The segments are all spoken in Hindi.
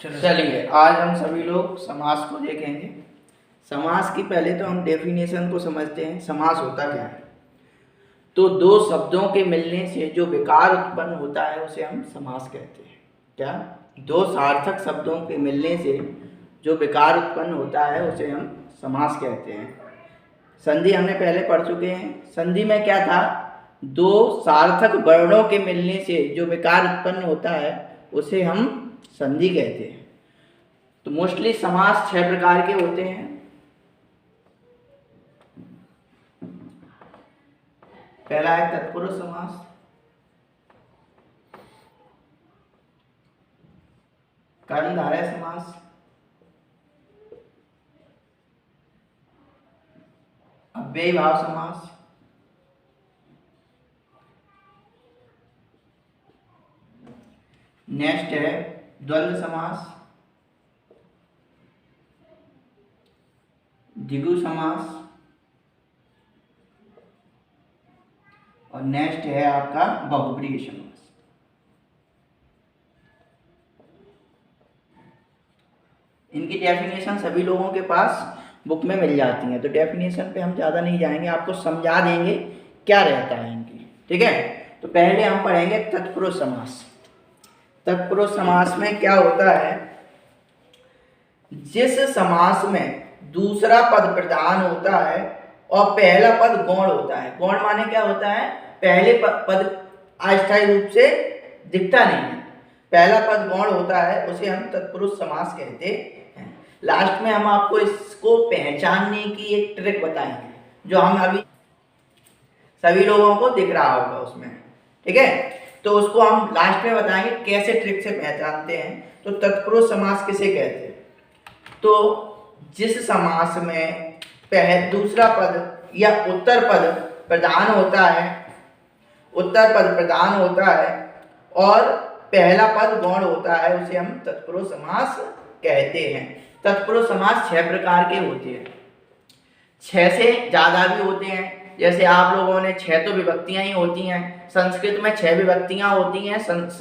चलिए आज हम सभी लोग समास को देखेंगे। समास की पहले तो हम डेफिनेशन को समझते हैं, समास होता क्या है। तो दो शब्दों के मिलने से जो विकार उत्पन्न होता है उसे हम समास कहते हैं। क्या? दो सार्थक शब्दों के मिलने से जो विकार उत्पन्न होता है उसे हम समास कहते हैं। संधि हमने पहले पढ़ चुके हैं। संधि में क्या था? दो सार्थक वर्णों के मिलने से जो विकार उत्पन्न होता है उसे हम संधि कहते हैं। तो मोस्टली समास 6 प्रकार के होते हैं। पहला है तत्पुरुष समास, कर्मधारय समास, अव्ययी भाव समास, नेक्स्ट है द्वंद्व समास, द्विगु समास और नेक्स्ट है आपका बहुब्रीहि समास। इनकी डेफिनेशन सभी लोगों के पास बुक में मिल जाती है, तो डेफिनेशन पे हम ज़्यादा नहीं जाएंगे, आपको समझा देंगे क्या रहता है इनकी। ठीक है, तो पहले हम पढ़ेंगे तत्पुरुष समास। तत्पुरुष समास में क्या होता है? जिस समास में दूसरा पद प्रधान होता है और पहला पद गौण होता है। गौण माने क्या होता है? पहले पद अस्थायी रूप से दिखता नहीं है, पहला पद गौण होता है, उसे हम तत्पुरुष समास कहते हैं। लास्ट में हम आपको इसको पहचानने की एक ट्रिक बताएंगे जो हम अभी सभी लोगों को दिख रहा होगा उसमें। ठीक है, तो उसको हम लास्ट में बताएंगे कैसे ट्रिक से पहचानते हैं। तो तत्पुरुष समास किसे कहते हैं? तो जिस समास में दूसरा पद या उत्तर पद प्रधान होता है, उत्तर पद प्रधान होता है और पहला पद गौण होता है, उसे हम तत्पुरुष समास कहते हैं। तत्पुरुष समास 6 प्रकार के होते हैं, 6 से ज़्यादा भी होते हैं। जैसे आप लोगों ने 6 तो विभक्तियां ही होती हैं, संस्कृत में 6 विभक्तियां होती हैं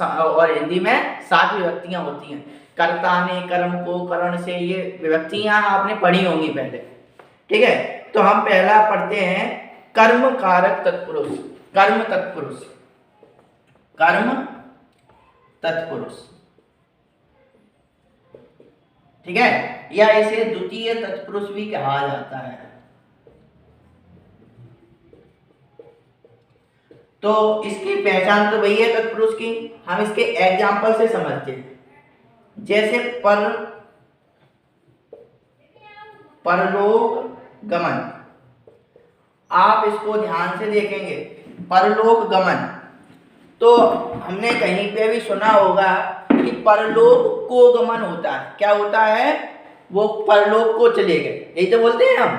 और हिंदी में 7 विभक्तियां होती हैं। कर्ता ने, कर्म को, करण से, ये विभक्तियां आपने पढ़ी होंगी पहले। ठीक है, तो हम पहला पढ़ते हैं कर्म कारक तत्पुरुष, कर्म तत्पुरुष, कर्म तत्पुरुष। ठीक है, या इसे द्वितीय तत्पुरुष भी कहा जाता है। तो इसकी पहचान तो वही है तत्पुरुष की, हम इसके एग्जाम्पल से समझते हैं। जैसे परलोक गमन, आप इसको ध्यान से देखेंगे, परलोक गमन। तो हमने कहीं पे भी सुना होगा कि परलोक को गमन होता है। क्या होता है? वो परलोक को चले गए, यही तो बोलते हैं हम।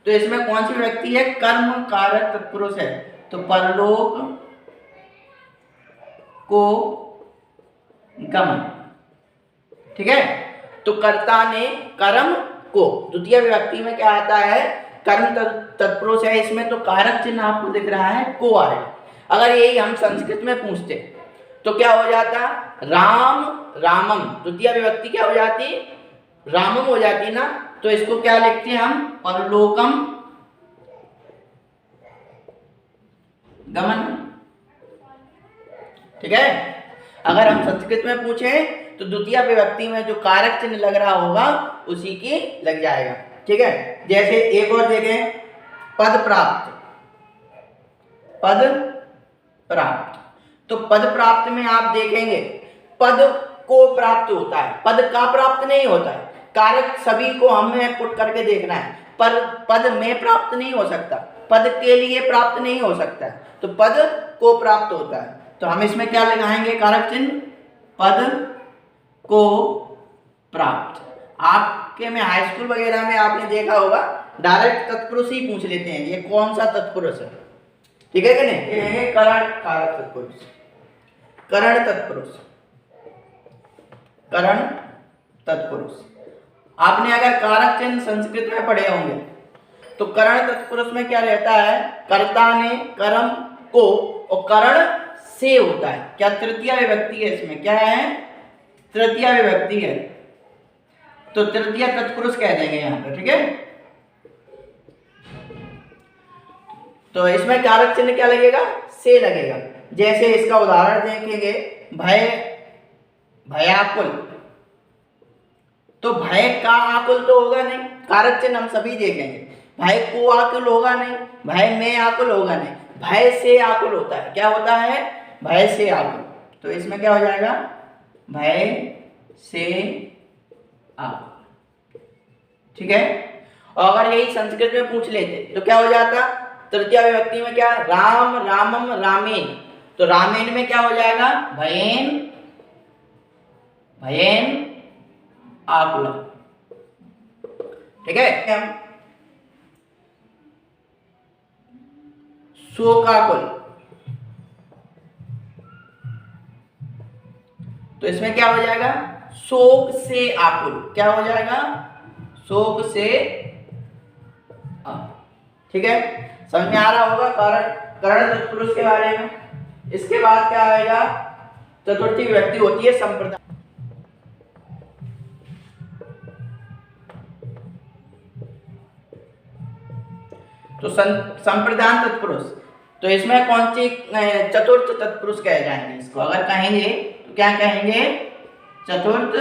तो इसमें कौन सी व्यक्ति है? कर्म कारक तत्पुरुष है। तो परलोक को गमन। ठीक है, तो कर्ता ने, कर्म को, द्वितीय विभक्ति में क्या आता है? कर्म तत्पुरुष है, इसमें तो कारक चिन्ह आपको दिख रहा है, को आएगा। अगर यही हम संस्कृत में पूछते तो क्या हो जाता? राम रामम, द्वितीय विभक्ति क्या हो जाती? रामम हो जाती ना। तो इसको क्या लिखते हैं हम? परलोकम गमन। ठीक है, अगर हम संस्कृत में पूछें तो द्वितीय विभक्ति में जो कारक चिन्ह लग रहा होगा उसी की लग जाएगा। ठीक है, जैसे एक और देखें, पद प्राप्त, पद प्राप्त। तो पद प्राप्त में आप देखेंगे पद को प्राप्त होता है, पद का प्राप्त नहीं होता है। कारक सभी को हमें पुट करके देखना है, पर पद में प्राप्त नहीं हो सकता, पद के लिए प्राप्त नहीं हो सकता है, तो पद को प्राप्त होता है। तो हम इसमें क्या लगाएंगे? कारक चिन्ह, पद को प्राप्त। आपके में हाई स्कूल वगैरह में आपने देखा होगा डायरेक्ट तत्पुरुष ही पूछ लेते हैं, ये कौन सा तत्पुरुष है। ठीक है कि नहीं? ये है करण कारक तत्पुरुष, करण तत्पुरुष, करण तत्पुरुष। आपने अगर कारक चिन्ह संस्कृत में पढ़े होंगे तो करण तत्पुरुष में क्या रहता है? कर्ता ने, कर्म को और करण से होता है। क्या तृतीय विभक्ति है? इसमें क्या है? तृतीय विभक्ति है। तो तृतीय तत्पुरुष कह देंगे यहाँ पे, ठीक है। तो इसमें कारक चिन्ह क्या लगेगा, से लगेगा। जैसे इसका उदाहरण देखेंगे, भय, भयाकुल, तो भय का आकुल तो होगा नहीं, कारक चिन्ह हम सभी देखेंगे। भय को आकुल होगा नहीं, भय में आकुल होगा नहीं, भय से आकुल होता है। क्या होता है, भय से आकुल। तो इसमें क्या हो जाएगा, भय से आकुल, ठीक है। और अगर यही संस्कृत में पूछ लेते तो क्या हो जाता, तृतीय विभक्ति में क्या, राम, रामम, रामेन, तो रामेन में क्या हो जाएगा, भयेन, भयेन आकुल, ठीक है। हम शोकाकुल, तो इसमें क्या हो जाएगा, शोक से आकुल, क्या हो जाएगा, शोक से आकुल, ठीक है। समझ में आ रहा होगा करण तत्पुरुष के बारे में। इसके बाद क्या आएगा, चतुर्थी विभक्ति होती है संप्रदान। तो संप्रदान तत्पुरुष, तो इसमें कौन सी चतुर्थ तत्पुरुष कहे जाएंगे इसको, अगर कहेंगे तो क्या कहेंगे, चतुर्थ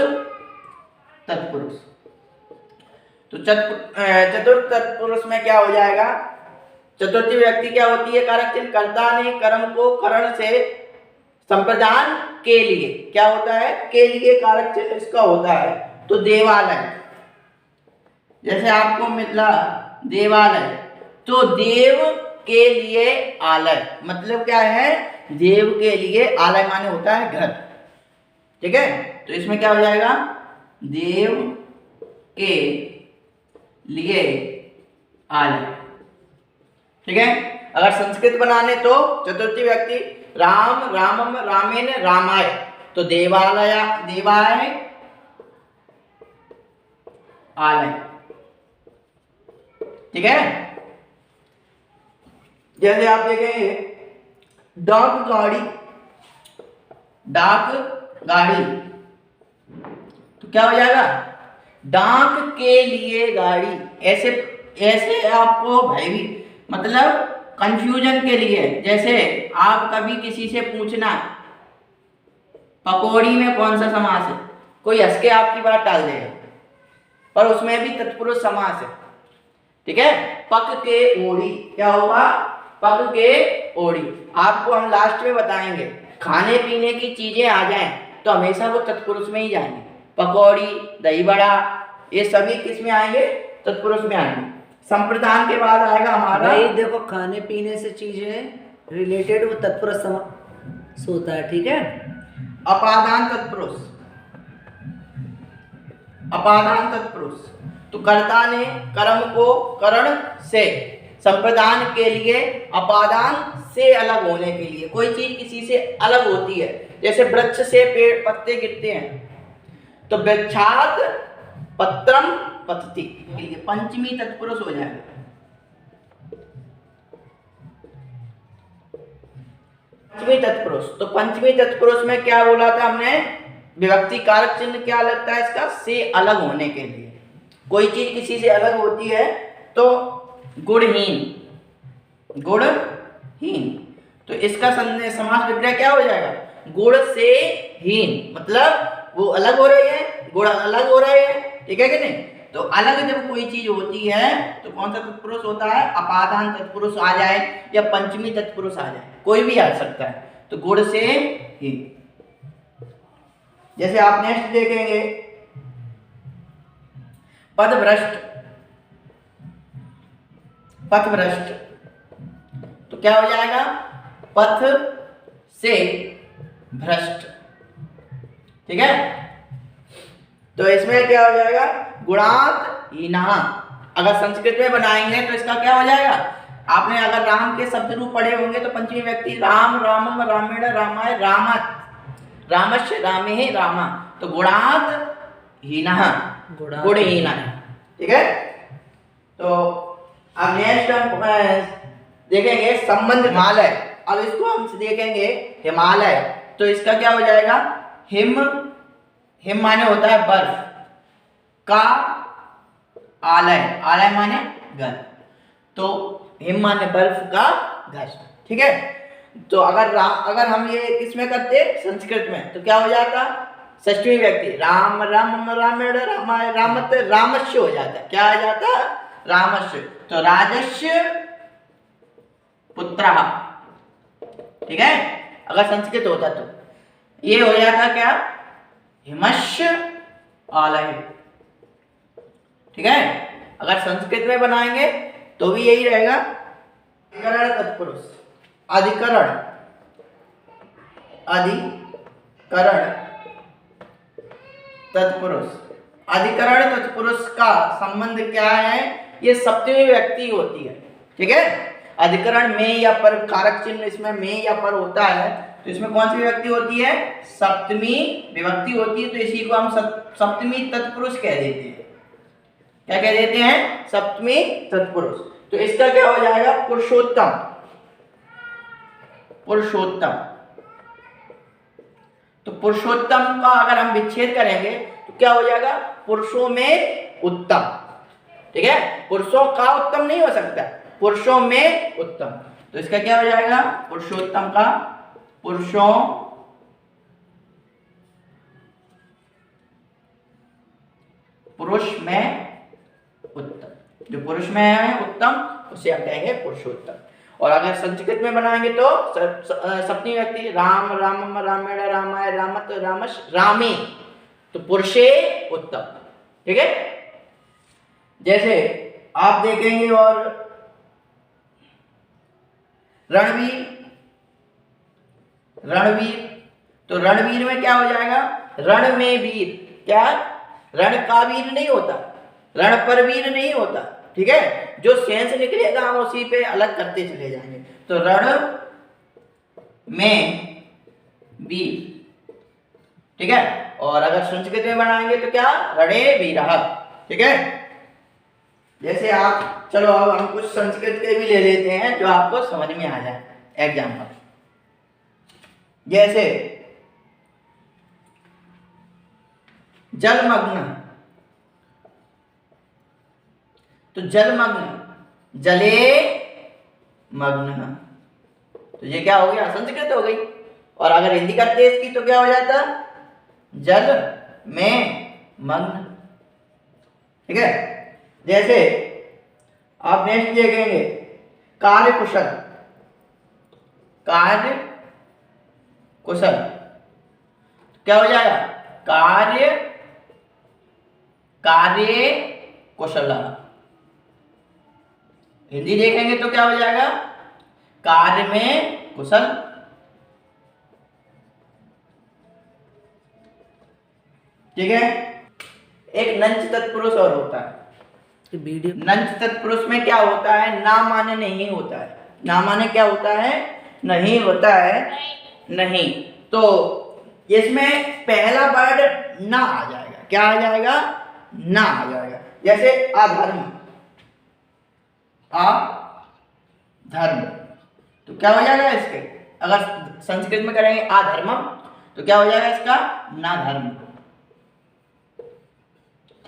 तत्पुरुष। तो चतुर्थ तत्पुरुष में क्या हो जाएगा, चतुर्थी व्यक्ति क्या होती है, कारक चिन्ह, कर्ता ने कर्म को करण से संप्रदान के लिए, क्या होता है, के लिए कारक चिन्ह इसका होता है। तो देवालय, जैसे आपको मिला देवालय, तो देव के लिए आलय, मतलब क्या है, देव के लिए, आलय माने होता है घर, ठीक है। तो इसमें क्या हो जाएगा, देव के लिए आलय, ठीक है। अगर संस्कृत बनाने तो चतुर्थी व्यक्ति राम, रामम, रामेन, रामाय, तो देवालय, देवाय, आलय, ठीक है। जैसे आप देखेंगे डाक गाड़ी, डाक गाड़ी, तो क्या हो जाएगा, डाक के लिए गाड़ी। ऐसे ऐसे आपको भाई भी मतलब कंफ्यूजन के लिए, जैसे आप कभी किसी से पूछना पकौड़ी में कौन सा समास है, कोई हंस के आपकी बात टाल देगा, पर उसमें भी तत्पुरुष समास है, ठीक है। पक के ओढ़ी, क्या होगा, पक के ओढ़ी। आपको हम लास्ट में बताएंगे, खाने पीने की चीजें आ जाएं तो हमेशा वो तत्पुरुष में ही जाएंगे। पकौड़ी, दही बड़ा, ये सभी किस में आएंगे, तत्पुरुष में आएंगे। संप्रदान के बाद आएगा हमारा, भाई देखो खाने पीने से चीजें रिलेटेड वो तत्पुरुष समास होता है, ठीक है। अपादान तत्पुरुष, अपादान तत्पुरुष, तो कर्ता ने कर्म को करण से संप्रदान के लिए, अपादान से अलग होने के लिए, कोई चीज किसी से अलग होती है, जैसे वृक्ष से पेड़ पत्ते गिरते हैं, तो वृक्षात पत्रम पतति, पंचमी तत्पुरुष हो जाएगा। पंचमी तत्पुरुष, तो पंचमी तत्पुरुष में क्या बोला था हमने, विभक्ति कारक चिन्ह क्या लगता है इसका, से अलग होने के लिए। कोई चीज किसी से अलग होती है तो गुणहीन, गुणहीन, तो इसका समास विग्रह क्या हो जाएगा, गुण से हीन, मतलब वो अलग हो रही है, गुण अलग हो रहे हैं, ठीक है कि नहीं। तो अलग जब कोई चीज होती है तो कौन सा तत्पुरुष होता है, अपादान तत्पुरुष आ जाए या पंचमी तत्पुरुष आ जाए, कोई भी आ सकता है, तो गुण से हीन। जैसे आप नेक्स्ट देखेंगे पदभ्रष्ट, पथभ्रष्ट, तो क्या हो जाएगा, पथ से भ्रष्ट, ठीक है। तो इसमें क्या हो जाएगा, गुणात हीनः। अगर संस्कृत में बनाएंगे तो इसका क्या हो जाएगा, आपने अगर राम के शब्द रूप पढ़े होंगे तो पंचमी व्यक्ति राम, रामम, रामेण, रामाय, रामत, रामस्य, रामे, रामा, तो गुणात हीनः, गुणहीन, ठीक है। तो अब नेक्स्ट हम देखेंगे संबंध हिमालय। अब इसको हम देखेंगे हिमालय, तो इसका क्या हो जाएगा, हिम, हिम माने होता है बर्फ, का आलय, आलय माने घर, तो हिम माने बर्फ का घर, ठीक है। तो अगर हम ये इसमें करते संस्कृत में तो क्या हो जाता, षष्ठी व्यक्ति राम राम रामेण रामाय रामत रामस्य हो जाता, क्या आ जाता, रामस्य। तो राजस्य पुत्रः, ठीक है, अगर संस्कृत होता तो ये हो जाता क्या, हिमस्य आलय, ठीक है। अगर संस्कृत में बनाएंगे तो भी यही रहेगा, अधिकरण तत्पुरुष, अधिकरण तत्पुरुष, अधिकरण तत्पुरुष का संबंध क्या है, ये सप्तमी व्यक्ति होती है, ठीक है। अधिकरण में या पर, कारक चिन्ह इसमें में या पर होता है, तो इसमें कौन सी विभक्ति होती है, सप्तमी विभक्ति होती है, तो इसी को हम सप्तमी तत्पुरुष कह देते हैं। क्या कह देते हैं, सप्तमी तत्पुरुष। तो इसका क्या हो जाएगा, पुरुषोत्तम, पुरुषोत्तम। तो पुरुषोत्तम का अगर हम विच्छेद करेंगे तो क्या हो जाएगा, पुरुषों में उत्तम, ठीक है। पुरुषों का उत्तम नहीं हो सकता, पुरुषों में उत्तम। तो इसका क्या हो जाएगा, पुरुषोत्तम का पुरुषों पुरुष में उत्तम, जो पुरुष में है उत्तम उसे हम कहेंगे पुरुषोत्तम। और अगर संस्कृत में बनाएंगे तो सप्तमी व्यक्ति राम राम रामेण रामाय रामत रामश रामे, तो पुरुषे उत्तम, ठीक है। जैसे आप देखेंगे, और रणवीर, रणवीर, तो रणवीर में क्या हो जाएगा, रण में वीर, क्या, रण का वीर नहीं होता, रण पर वीर नहीं होता, ठीक है। जो सेंस निकलेगा हम उसी पे अलग करते चले जाएंगे। तो रण में वीर, ठीक है। और अगर संस्कृत में बनाएंगे तो क्या, रणे वीरः, ठीक है। जैसे आप, चलो अब हम कुछ संस्कृत के भी ले लेते हैं जो आपको समझ में आ जाए एग्जाम्पल। जैसे जलमग्न, तो जलमग्न, जले मग्न, तो ये क्या हो गया, संस्कृत हो गई। और अगर हिंदी करते इसकी तो क्या हो जाता, जल में मग्न, ठीक है। जैसे आप नेक्स्ट देखेंगे, कार्य कुशल, कार्य कुशल, क्या हो जाएगा, कार्य कुशल। हिंदी देखेंगे तो क्या हो जाएगा, कार्य में कुशल, ठीक है। एक नंच तत्पुरुष और होता है, नंच तत्पुरुष में क्या होता है, ना माने नहीं होता है, ना माने क्या होता है, नहीं होता है, नहीं। तो इसमें पहला वर्ड ना आ जाएगा, क्या आ जाएगा, ना आ जाएगा। जैसे अधर्म, अधर्म, तो क्या हो जाएगा इसके, अगर संस्कृत में करेंगे अधर्मम तो क्या हो जाएगा इसका, ना धर्म,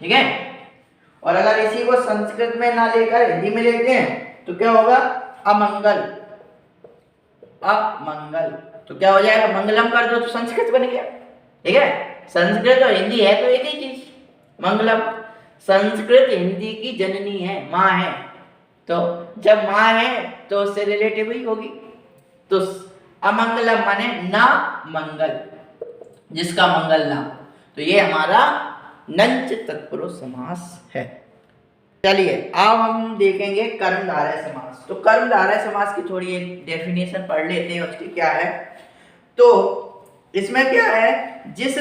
ठीक है। और अगर इसी को संस्कृत में ना लेकर हिंदी में लेते हैं तो क्या होगा, अमंगल, अमंगल, तो क्या हो जाएगा, मंगलम कर दो तो संस्कृत बन गया, ठीक है। संस्कृत और हिंदी है तो एक ही चीज, मंगलम। संस्कृत हिंदी की जननी है, माँ है, तो जब माँ है तो उससे रिलेटिव ही होगी। तो अमंगलम माने ना मंगल, जिसका मंगल ना, तो ये हमारा नंच तत्पुरुष समास है। चलिए अब हम देखेंगे कर्मधारय समास। तो कर्मधारय समास की थोड़ी एक डेफिनेशन पढ़ लेते हैं, उसकी क्या है। तो इसमें क्या है, जिस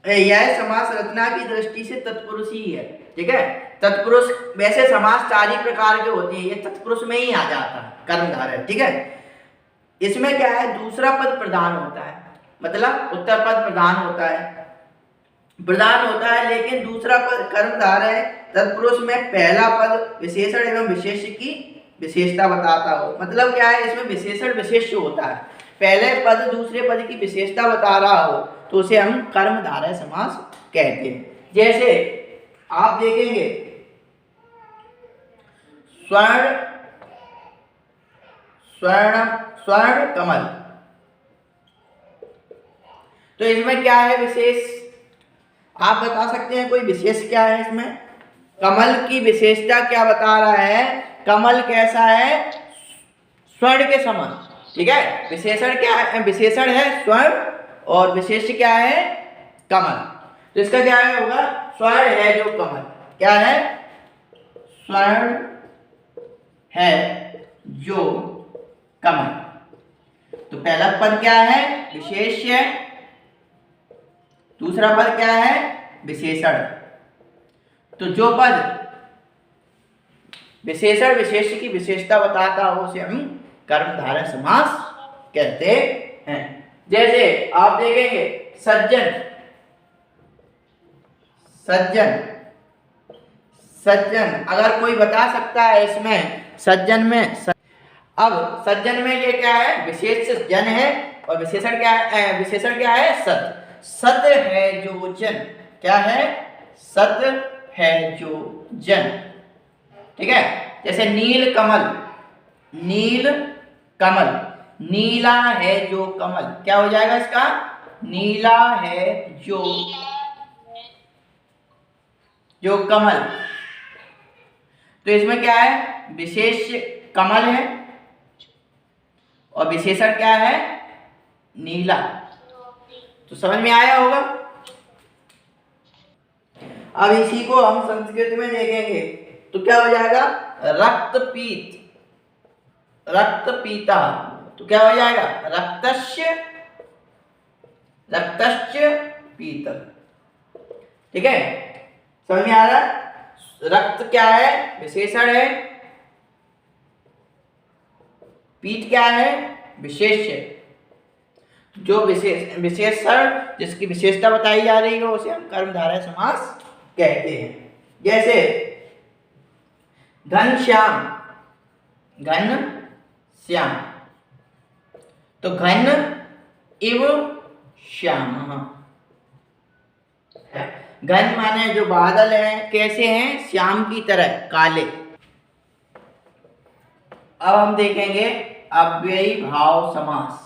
यह समास रचना की दृष्टि से तत्पुरुष ही है, ठीक है। तत्पुरुष, वैसे समास 4 ही प्रकार के होते हैं, ये तत्पुरुष में ही आ जाता है कर्मधारय, ठीक है। इसमें क्या है, दूसरा पद प्रधान होता है, मतलब उत्तर पद प्रधान होता है, लेकिन दूसरा पद कर्मधारय तत्पुरुष में पहला पद विशेषण एवं विशेष्य की विशेषता बताता हो। मतलब क्या है, इसमें विशेषण विशेष्य होता है, पहले पद दूसरे पद की विशेषता बता रहा हो तो उसे हम कर्मधारय समास कहते हैं। जैसे आप देखेंगे स्वर्ण, स्वर्ण, स्वर्ण कमल। तो इसमें क्या है विशेष, आप बता सकते हैं कोई विशेष क्या है इसमें? कमल की विशेषता क्या बता रहा है? कमल कैसा है? स्वर्ण के समान। ठीक है, विशेषण क्या है? विशेषण है स्वर्ण और विशेष क्या है? कमल। तो इसका क्या है होगा? स्वर्ण है जो कमल। क्या है? स्वर्ण है जो कमल। तो पहला पद क्या है? विशेष्य। दूसरा पद क्या है? विशेषण। तो जो पद विशेषण विशेष्य की विशेषता बताता हो उसे हम कर्मधारय समास कहते हैं। जैसे आप देखेंगे सज्जन, सज्जन, सज्जन। अगर कोई बता सकता है इसमें सज्जन में अब सज्जन में ये क्या है? विशेष जन है और विशेषण क्या है? विशेषण क्या है? सत। सत है जो जन। क्या है? सत है जो जन। ठीक है, जैसे नील कमल, नील कमल, नीला है जो कमल। क्या हो जाएगा इसका? नीला है जो कमल। तो इसमें क्या है? विशेष कमल है और विशेषण क्या है? नीला। तो समझ में आया होगा। अब इसी को हम संस्कृत में देखेंगे तो क्या हो जाएगा? रक्तपीत, रक्तपीता। तो क्या हो जाएगा? रक्तस्य, रक्तस्य पीत। ठीक है, समझ में आ रहा है? रक्त क्या है? विशेषण है। पीत क्या है? विशेष्य। जो विशेषण जिसकी विशेषता बताई जा रही है उसे हम कर्मधारय समास कहते हैं। जैसे घनश्याम, घन श्याम। तो घन इव श्याम। घन माने जो बादल हैं, कैसे हैं? श्याम की तरह काले। अब हम देखेंगे अव्ययी भाव समास।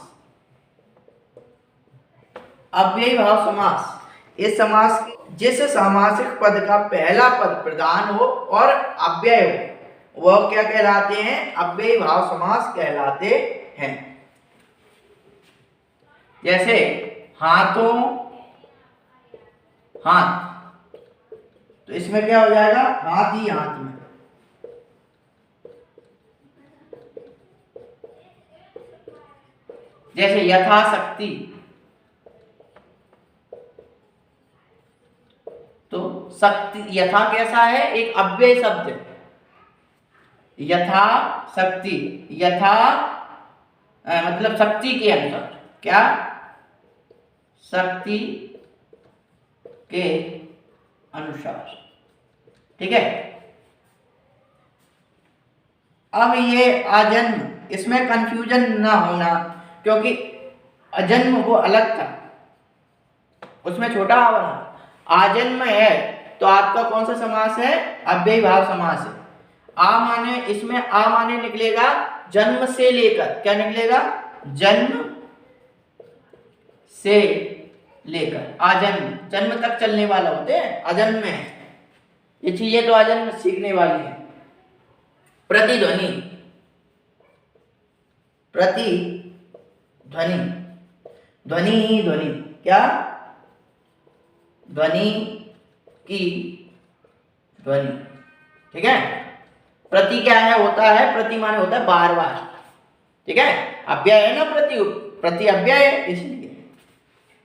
अव्ययी भाव समास, इस समास जिस सामासिक पद का पहला पद प्रधान हो और अव्यय हो वह क्या कहलाते हैं? अव्ययी भाव समास कहलाते हैं। जैसे हाथों, हाथ। तो इसमें क्या हो जाएगा? हाथ ही हाथ में। जैसे यथाशक्ति। तो शक्ति, यथा कैसा है? एक अव्यय शब्द है। यथा शक्ति, यथा मतलब शक्ति के अनुसार। क्या? शक्ति के अनुसार। ठीक है, अब ये आजन्म, इसमें कंफ्यूजन ना होना क्योंकि अजन्म वो अलग था, उसमें छोटा आवरण। आजन्म है तो आपका कौन सा समास है? अव्ययी भाव समास है। आ माने, इसमें आ माने निकलेगा जन्म से लेकर। क्या निकलेगा? जन्म से लेकर। आजन्म जन्म तक चलने वाला होते हैं, अजन्म में है। ये चीजें तो अजन्म सीखने वाली है। प्रतिध्वनि, प्रतिध्वनि, ध्वनि ही ध्वनि। क्या? ध्वनि की ध्वनि। ठीक है, प्रति क्या है? होता है, प्रति माने होता है बार बार। ठीक है, अव्यय है ना, प्रति, प्रति अव्यय है इसलिए।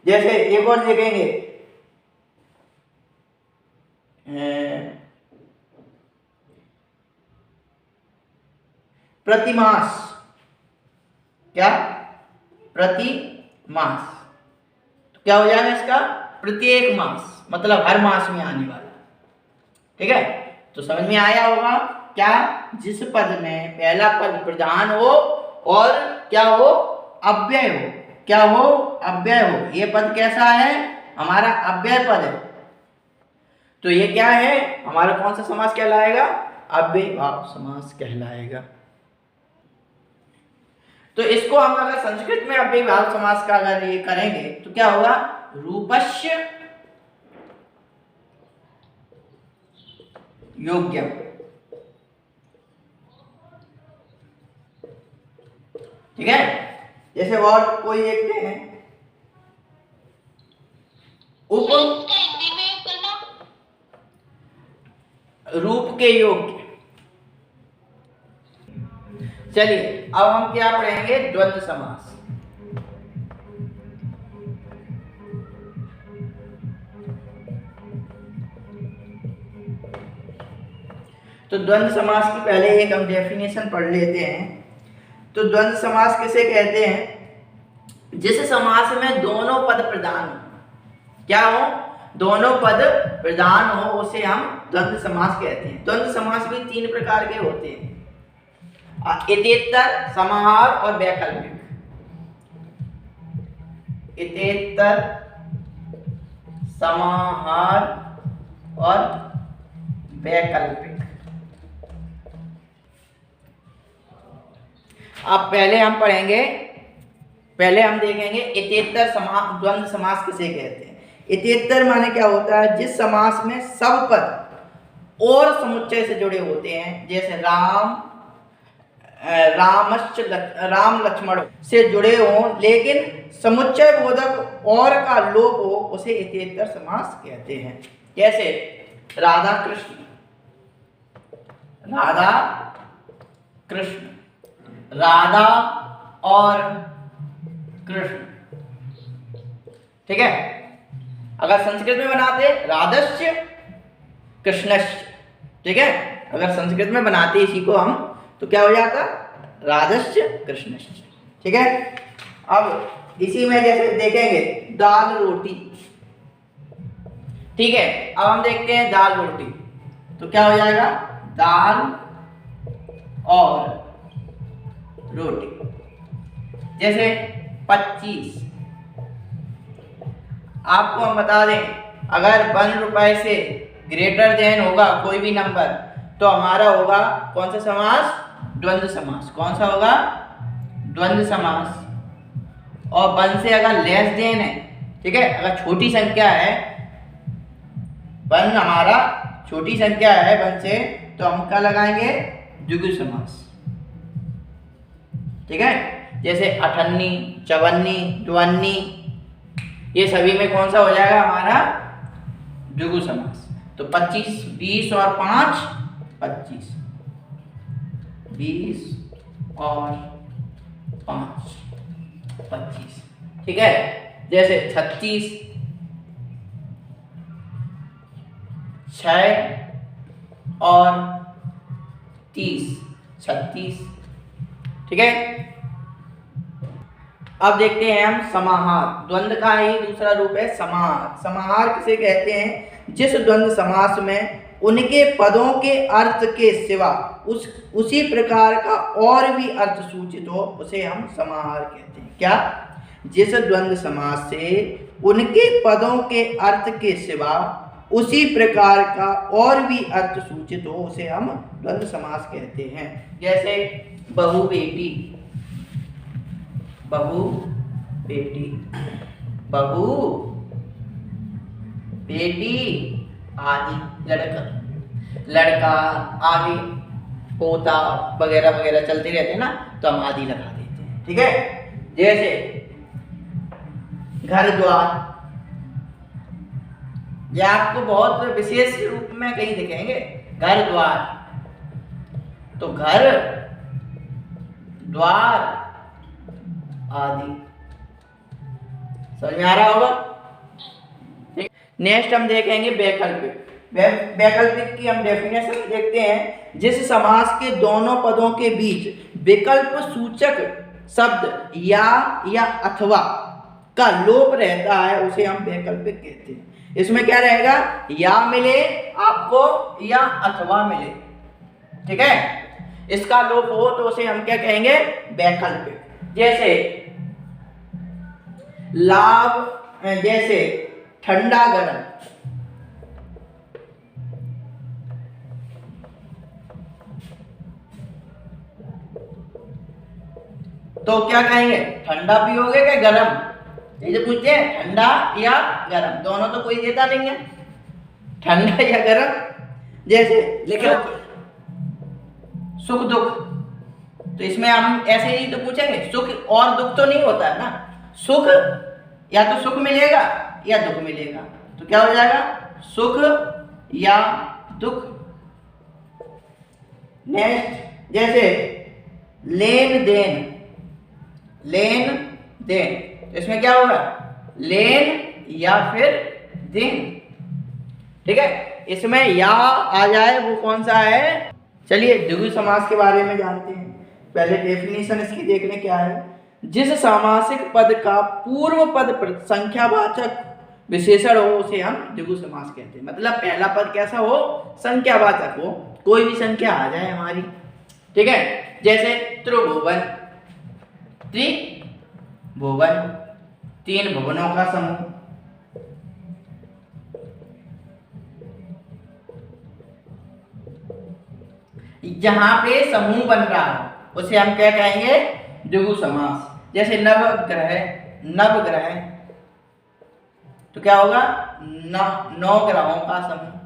जैसे एक और देखेंगे प्रतिमास। क्या? प्रतिमास। तो क्या हो जाएगा इसका? प्रत्येक मास, मतलब हर मास में आने वाला। ठीक है, तो समझ में आया होगा। क्या? जिस पद में पहला पद प्रधान हो और क्या हो? अव्यय हो। क्या हो? अव्यय हो। ये पद कैसा है? हमारा अव्यय पद है। तो ये क्या है, हमारा कौन सा समास कहलाएगा, अव्ययीभाव समास कहलाएगा। तो इसको हम अगर संस्कृत में अव्ययीभाव समास का अगर ये करेंगे तो क्या होगा, रूपस्य योग्यम। ठीक है, जैसे और कोई देखते हैं, रूप के योग्य। चलिए अब हम क्या पढ़ेंगे, द्वंद्व समास। तो द्वंद्व समास की पहले एक हम डेफिनेशन पढ़ लेते हैं। तो द्वंद्व समास किसे कहते हैं, जिस समास में दोनों पद प्रधान हो, क्या हो, दोनों पद प्रधान हो, उसे हम द्वंद्व समास कहते हैं। द्वंद्व समास भी 3 प्रकार के होते हैं, इतेत्तर, समाहार और वैकल्पिक। इतेत्तर, समाहार और वैकल्पिक। अब पहले हम पढ़ेंगे, पहले हम देखेंगे इतेत्तर द्वंद्व समास किसे कहते हैं। इतेत्तर माने क्या होता है, जिस समास में सब पद और समुच्चय से जुड़े होते हैं, जैसे राम, राम लक्ष्मण से जुड़े हों, लेकिन समुच्चय बोधक और का लोप हो, उसे इतेत्तर समास कहते हैं। जैसे राधा कृष्ण, राधा कृष्ण, राधा और कृष्ण। ठीक है, अगर संस्कृत में बनाते राधस्य कृष्णस्य, ठीक है, अगर संस्कृत में बनाते इसी को हम, तो क्या हो जाता, राधस्य कृष्णस्य। ठीक है, अब इसी में जैसे देखेंगे दाल रोटी। ठीक है, अब हम देखते हैं दाल रोटी, तो क्या हो जाएगा, दाल और रोटी। जैसे 25, आपको हम बता दें, अगर 1 रुपए से ग्रेटर देन होगा कोई भी नंबर, तो हमारा होगा कौन सा समास, द्वंद्व समास। कौन सा होगा, द्वंद्व समास। और 1 से अगर लेस देन है, ठीक है, अगर छोटी संख्या है, 1 हमारा छोटी संख्या है 1 से, तो हम क्या लगाएंगे, द्विगु समास। ठीक है, जैसे 58, 54, 52, ये सभी में कौन सा हो जाएगा हमारा, द्विगु समास। तो 25, 20 और 5 25, 20 और 5 25। ठीक है, जैसे 36, 6 और 30, 36। ठीक है, अब देखते हैं हम समाहार। द्वंद्व का ही दूसरा रूप है समाहार। समाहार किसे कहते हैं, जिस द्वंद्व समास में उनके पदों के अर्थ के सिवा उसी प्रकार का और भी अर्थ सूचित हो, उसे हम समाहार कहते हैं। क्या, जिस द्वंद्व समास से उनके पदों के अर्थ के सिवा उसी प्रकार का और भी अर्थ सूचित हो, उसे हम द्वंद्व समास कहते हैं। जैसे बहू बेटी, बहू बेटी, बहू बेटी आदि, लड़का लड़का आदि, पोता वगैरह वगैरह चलते रहते हैं ना, तो हम आदि लगा देते हैं। ठीक है, जैसे घर द्वार, ये आपको बहुत विशेष रूप में कहीं दिखेंगे, घर द्वार। तो घर द्वार आदि, समझ में आ रहा होगा। नेक्स्ट हम देखेंगे वैकल्पिक। वैकल्पिक की हम डेफिनेशन देखते हैं, जिस समास के दोनों पदों के बीच विकल्प सूचक शब्द या अथवा का लोप रहता है, उसे हम वैकल्पिक कहते हैं। इसमें क्या रहेगा, या मिले आपको या अथवा मिले। ठीक है, इसका लोप हो तो उसे हम क्या कहेंगे, वैकल्पिक। जैसे लाभ, जैसे ठंडा गरम, तो क्या कहेंगे, ठंडा पियोगे क्या गरम? ये जो पूछते हैं ठंडा या गरम, दोनों तो कोई देता नहीं है, ठंडा या गरम। जैसे लेकिन सुख दुख, तो इसमें हम ऐसे ही तो पूछेंगे, सुख और दुख तो नहीं होता है ना, सुख या तो सुख मिलेगा या दुख मिलेगा, तो क्या हो जाएगा, सुख या दुख। नेक्स्ट जैसे लेन देन, लेन देन, तो इसमें क्या होगा, लेन या फिर देन। ठीक है, इसमें या आ जाए वो कौन सा है। चलिए द्विगु समास के बारे में जानते हैं। पहले डेफिनेशन इसकी देख लें क्या है। जिस सामासिक पद का पूर्व पद संख्यावाचक विशेषण हो उसे हम द्विगु समास कहते हैं। मतलब पहला पद कैसा हो, संख्यावाचक हो, कोई भी संख्या आ जाए हमारी। ठीक है, जैसे त्रिभुवन, त्रिभुवन, तीन भुवनों का समूह। जहां पे समूह बन रहा हो उसे हम क्या कहेंगे, द्विगु समास। जैसे नवग्रह, नवग्रह, तो क्या होगा, नौ ग्रहों का समूह।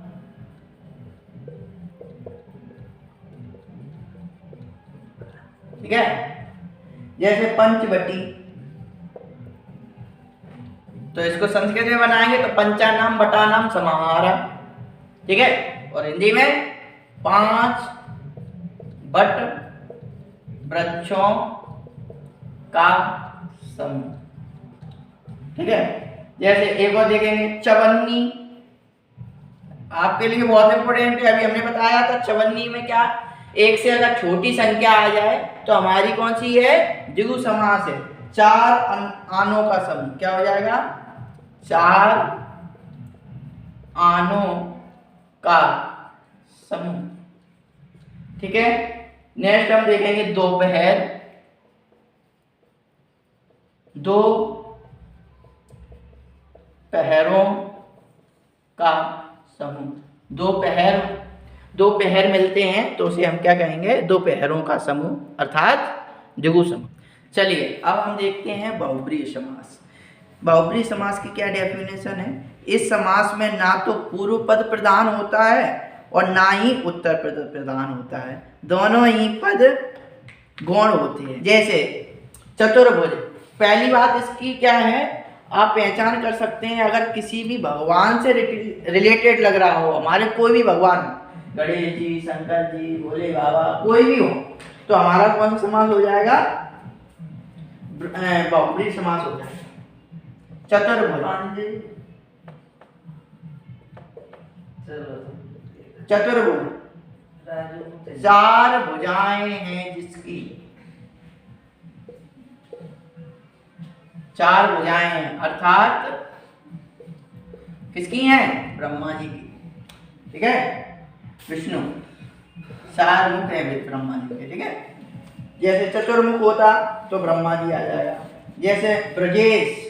ठीक है, जैसे पंचवटी, तो इसको संस्कृत में बनाएंगे तो पंचानाम बटानाम समाहारा। ठीक है, और हिंदी में 5 बट वृक्षों का समूह। ठीक है, जैसे एक और देखेंगे चवन्नी, आपके लिए बहुत इंपोर्टेंट है। अभी हमने बताया था चवन्नी में क्या, एक से अगर छोटी संख्या आ जाए तो हमारी कौन सी है, द्विगु समास है। 4 आनों का समूह, क्या हो जाएगा, 4 आनों का समूह। ठीक है, नेक्स्ट हम देखेंगे दोपहर, 2 पहरों का समूह। दो पहर मिलते हैं तो उसे हम क्या कहेंगे, दो पहरों का समूह, अर्थात द्विगु समूह। चलिए अब हम देखते हैं बहुब्रीहि समास। बहुब्रीहि समास की क्या डेफिनेशन है। इस समास में ना तो पूर्व पद प्रधान होता है और ना ही उत्तर पद प्रधान होता है, दोनों ही पद गौण होते हैं। जैसे चतुर्भुज, पहली बात इसकी क्या है, आप पहचान कर सकते हैं अगर किसी भी भगवान से रिलेटेड लग रहा हो, हमारे कोई भी भगवान, गणेश जी, शंकर जी, भोले बाबा, कोई भी हो, तो हमारा कौन सा समास हो जाएगा, बहुब्रीहि समास हो जाएगा। चतुर्भुज, चतुर्भुज, 4 भुजाएं हैं जिसकी, 4 भुजाएं हैं, अर्थात किसकी हैं, ब्रह्मा जी की। ठीक है, विष्णु, 4 मुख है ब्रह्मा जी के। ठीक है, जैसे चतुर्मुख होता तो ब्रह्मा जी आ जाएगा। जैसे ब्रजेश,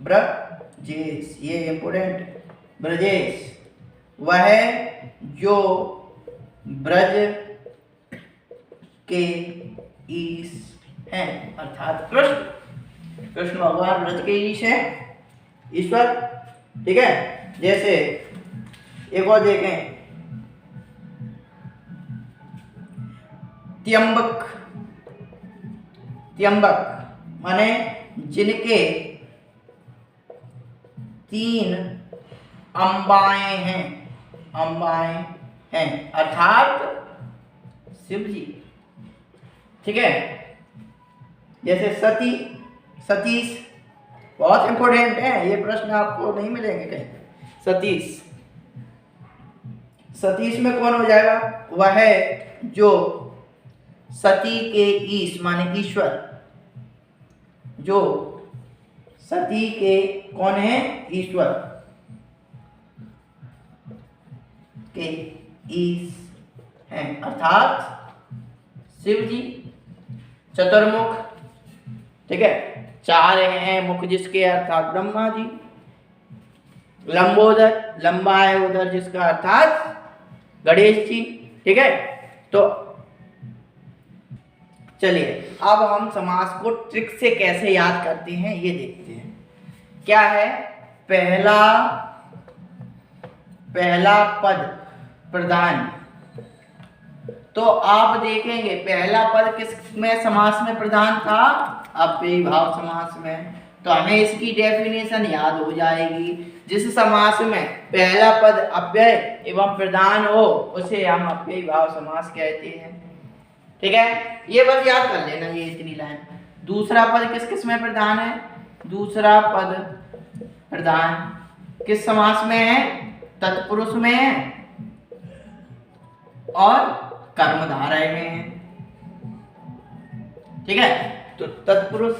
ब्रजेश, ये इंपोर्टेंट, ब्रजेश वह जो ब्रज के ईश हैं, अर्थात कृष्ण, कृष्ण भगवान ब्रज के ईश हैं, ईश्वर। ठीक है, जैसे एक और देखें त्यंबक, त्यंबक माने जिनके 3 अंबाएं हैं, अंबाएं हैं, अर्थात शिव जी। ठीक है, जैसे सती, सतीश, बहुत इंपॉर्टेंट है ये प्रश्न, आपको नहीं मिलेंगे कहीं। सतीश, सतीश में कौन हो जाएगा, वह है जो सती के ईश माने ईश्वर, जो सती के कौन है, ईश्वर के ईश हैं, अर्थात शिव जी। चतुर्मुख, ठीक है, 4 हैं मुख जिसके, अर्थात ब्रह्मा जी। लंबोदर, लंबा है उधर जिसका, अर्थात गणेश जी। ठीक है, तो चलिए अब हम समास को ट्रिक से कैसे याद करते हैं ये देखते हैं। क्या है, पहला पद प्रधान। तो आप देखेंगे पहला पद किस में समास में प्रधान था, अव्ययी भाव समास में। तो हमें इसकी डेफिनेशन याद हो जाएगी। जिस समास में पहला पद अव्यय एवं प्रधान हो उसे हम अव्ययी भाव समास कहते हैं। ठीक है, ये बस याद कर लेना, ये इतनी लाइन। दूसरा पद किस किस में प्रधान है, दूसरा पद प्रधान किस समास में है, तत्पुरुष में है और कर्मधारय में है। ठीक है, तो तत्पुरुष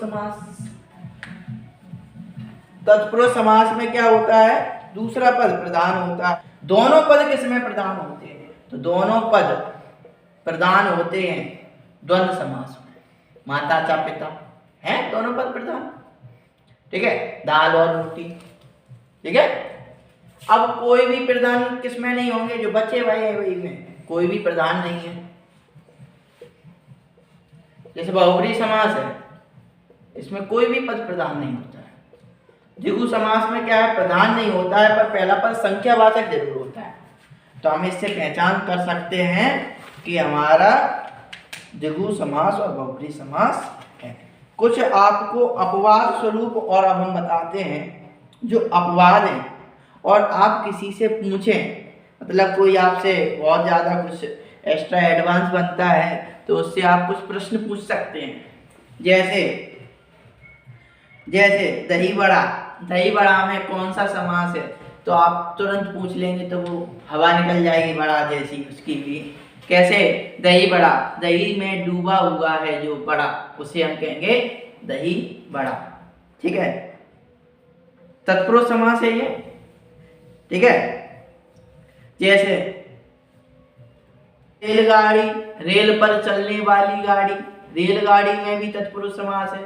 समास में क्या होता है, दूसरा पद प्रधान होता है। दोनों पद किस में प्रधान होते हैं, तो दोनों पद प्रधान होते हैं द्वंद्व समास में। माता चा पिता है दोनों पद प्रधान। ठीक है, दाल और रोटी। ठीक है, अब कोई भी प्रधान किसमें नहीं होंगे, जो बचे वही में कोई भी प्रधान नहीं है। जैसे बहुब्री समास है, इसमें कोई भी पद प्रधान नहीं होता है। द्विगु समास में क्या है, प्रधान नहीं होता है पर पहला पद संख्यावाचक जरूर होता है। तो हम इससे पहचान कर सकते हैं कि हमारा द्विगु समास और बहुब्री समास है। कुछ आपको अपवाद स्वरूप और अब हम बताते हैं जो अपवाद हैं। और आप किसी से पूछें, मतलब कोई आपसे बहुत ज़्यादा कुछ एक्स्ट्रा एडवांस बनता है तो उससे आप कुछ प्रश्न पूछ सकते हैं। जैसे दही बड़ा में कौन सा समास है, तो आप तुरंत पूछ लेंगे तो वो हवा निकल जाएगी बड़ा जैसी उसकी भी। कैसे, दही बड़ा, दही में डूबा हुआ है जो बड़ा, उसे हम कहेंगे दही बड़ा। ठीक है, तत्पुरुष समास है ये। ठीक है, जैसे रेलगाड़ी, रेल पर चलने वाली गाड़ी, रेलगाड़ी में भी तत्पुरुष समास है।